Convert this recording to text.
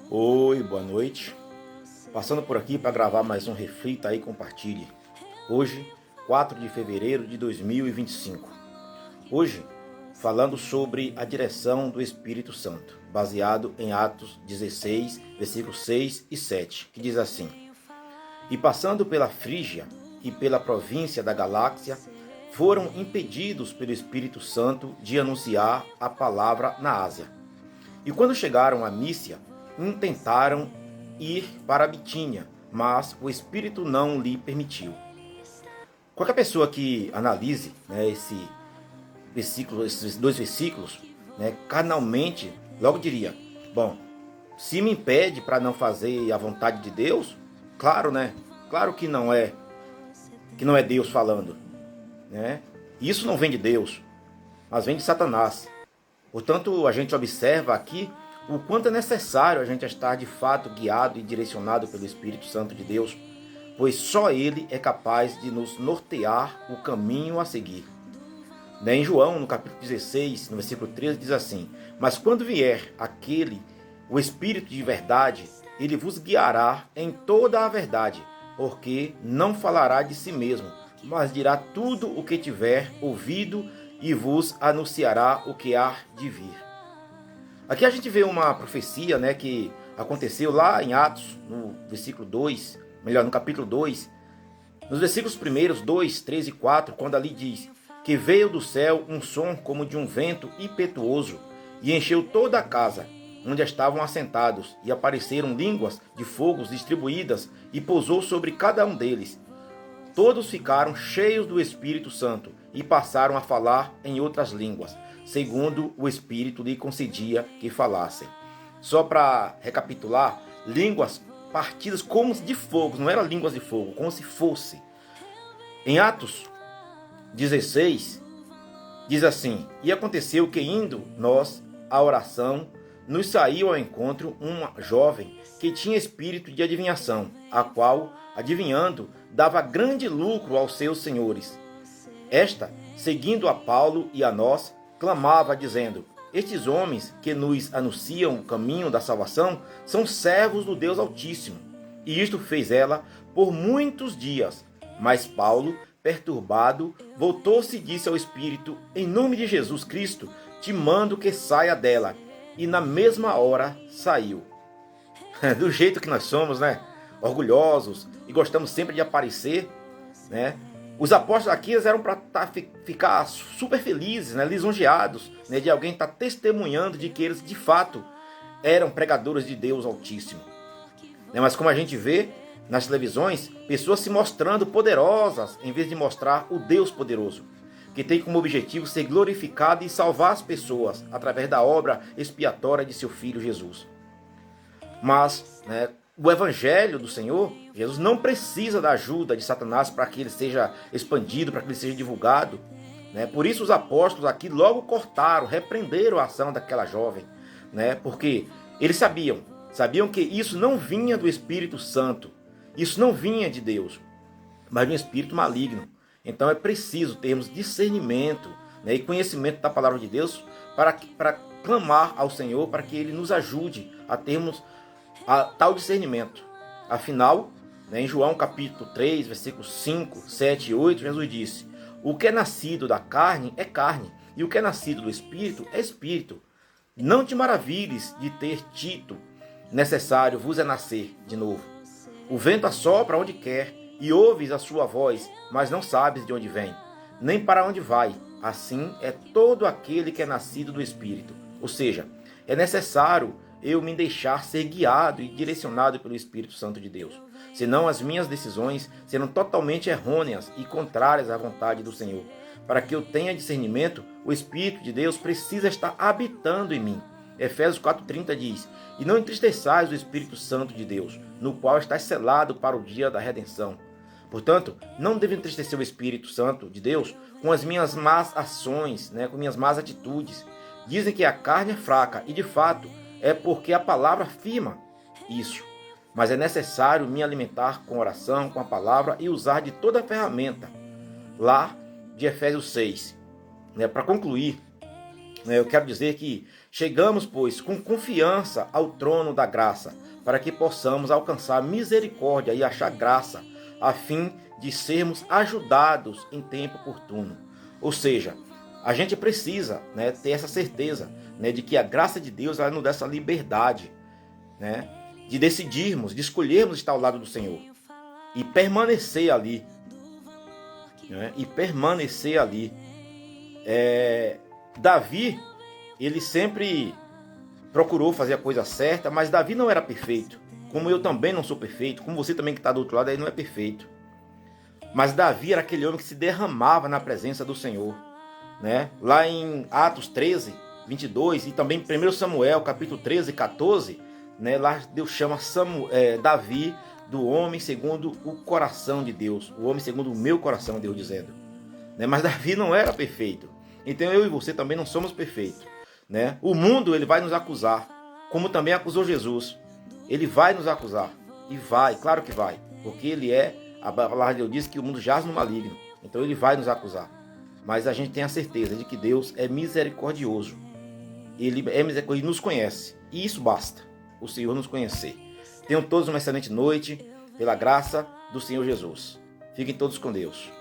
Oi, boa noite. Passando por aqui para gravar mais um Reflita e Compartilhe. Hoje, 4 de fevereiro de 2025. Hoje, falando sobre a direção do Espírito Santo, baseado em Atos 16, versículos 6 e 7, que diz assim: E passando pela Frígia e pela província da Galáxia, foram impedidos pelo Espírito Santo de anunciar a palavra na Ásia. E quando chegaram a Mísia, intentaram ir para a Bitínia, mas o Espírito não lhe permitiu. Qualquer pessoa que analise, esses dois versículos, carnalmente, logo diria: bom, se me impede para não fazer a vontade de Deus, claro, Claro que não é Deus falando, Isso não vem de Deus, mas vem de Satanás. Portanto, a gente observa aqui o quanto é necessário a gente estar de fato guiado e direcionado pelo Espírito Santo de Deus, pois só Ele é capaz de nos nortear o caminho a seguir. Em João, no capítulo 16, no versículo 13, diz assim: Mas quando vier o Espírito de verdade, ele vos guiará em toda a verdade, porque não falará de si mesmo, mas dirá tudo o que tiver ouvido e vos anunciará o que há de vir. Aqui a gente vê uma profecia, que aconteceu lá em Atos, no capítulo 2, nos versículos primeiros, 2, 3 e 4, quando ali diz que veio do céu um som como de um vento impetuoso e encheu toda a casa onde estavam assentados, e apareceram línguas de fogo distribuídas e pousou sobre cada um deles. Todos ficaram cheios do Espírito Santo e passaram a falar em outras línguas, segundo o Espírito lhe concedia que falassem. Só para recapitular, línguas partidas como de fogo, não eram línguas de fogo, como se fosse. Em Atos 16, diz assim: E aconteceu que, indo nós à oração, nos saiu ao encontro uma jovem que tinha espírito de adivinhação, a qual, adivinhando, dava grande lucro aos seus senhores. Esta, seguindo a Paulo e a nós, clamava, dizendo: Estes homens que nos anunciam o caminho da salvação são servos do Deus Altíssimo. E isto fez ela por muitos dias. Mas Paulo, perturbado, voltou-se e disse ao Espírito: Em nome de Jesus Cristo, te mando que saia dela. E na mesma hora saiu. Do jeito que nós somos, orgulhosos e gostamos sempre de aparecer, Os apóstolos aqui eram para ficar super felizes, lisonjeados, de alguém estar testemunhando de que eles de fato eram pregadores de Deus Altíssimo. Mas como a gente vê nas televisões, pessoas se mostrando poderosas em vez de mostrar o Deus poderoso, que tem como objetivo ser glorificado e salvar as pessoas através da obra expiatória de seu Filho Jesus. Mas, o Evangelho do Senhor, Jesus, não precisa da ajuda de Satanás para que ele seja expandido, para que ele seja divulgado. Por isso os apóstolos aqui logo cortaram, repreenderam a ação daquela jovem, porque eles sabiam que isso não vinha do Espírito Santo, isso não vinha de Deus, mas de um espírito maligno. Então é preciso termos discernimento, e conhecimento da palavra de Deus para clamar ao Senhor para que Ele nos ajude a termos tal discernimento. Afinal, em João capítulo 3, versículos 5, 7 e 8, Jesus disse: O que é nascido da carne é carne, e o que é nascido do Espírito é Espírito. Não te maravilhes de ter dito: necessário vos é nascer de novo. O vento assopra onde quer, e ouves a sua voz, mas não sabes de onde vem, nem para onde vai. Assim é todo aquele que é nascido do Espírito. Ou seja, é necessário eu me deixar ser guiado e direcionado pelo Espírito Santo de Deus. Senão as minhas decisões serão totalmente errôneas e contrárias à vontade do Senhor. Para que eu tenha discernimento, o Espírito de Deus precisa estar habitando em mim. Efésios 4,30 diz: E não entristeçais o Espírito Santo de Deus, no qual está selado para o dia da redenção. Portanto, não devo entristecer o Espírito Santo de Deus com as minhas más ações, com minhas más atitudes. Dizem que a carne é fraca, e de fato é porque a palavra afirma isso. Mas é necessário me alimentar com oração, com a palavra e usar de toda a ferramenta. Lá de Efésios 6. Para concluir, Eu quero dizer que chegamos, pois, com confiança ao trono da graça, para que possamos alcançar misericórdia e achar graça, a fim de sermos ajudados em tempo oportuno. Ou seja, a gente precisa, ter essa certeza, de que a graça de Deus ela nos dá essa liberdade, de decidirmos, de escolhermos estar ao lado do Senhor e permanecer ali. E permanecer ali. Davi, ele sempre procurou fazer a coisa certa, mas Davi não era perfeito. Como eu também não sou perfeito, como você também que está do outro lado aí não é perfeito. Mas Davi era aquele homem que se derramava na presença do Senhor. Lá em Atos 13, 22 e também em 1 Samuel, capítulo 13, 14, lá Deus chama Davi do homem segundo o coração de Deus, o homem segundo o meu coração, Deus dizendo. Mas Davi não era perfeito. Então eu e você também não somos perfeitos. O mundo ele vai nos acusar, como também acusou Jesus. Ele vai nos acusar. E vai, claro que vai. Porque a palavra de Deus diz que o mundo jaz no maligno. Então ele vai nos acusar. Mas a gente tem a certeza de que Deus é misericordioso. Ele é misericordioso e nos conhece. E isso basta, o Senhor nos conhecer. Tenham todos uma excelente noite, pela graça do Senhor Jesus. Fiquem todos com Deus.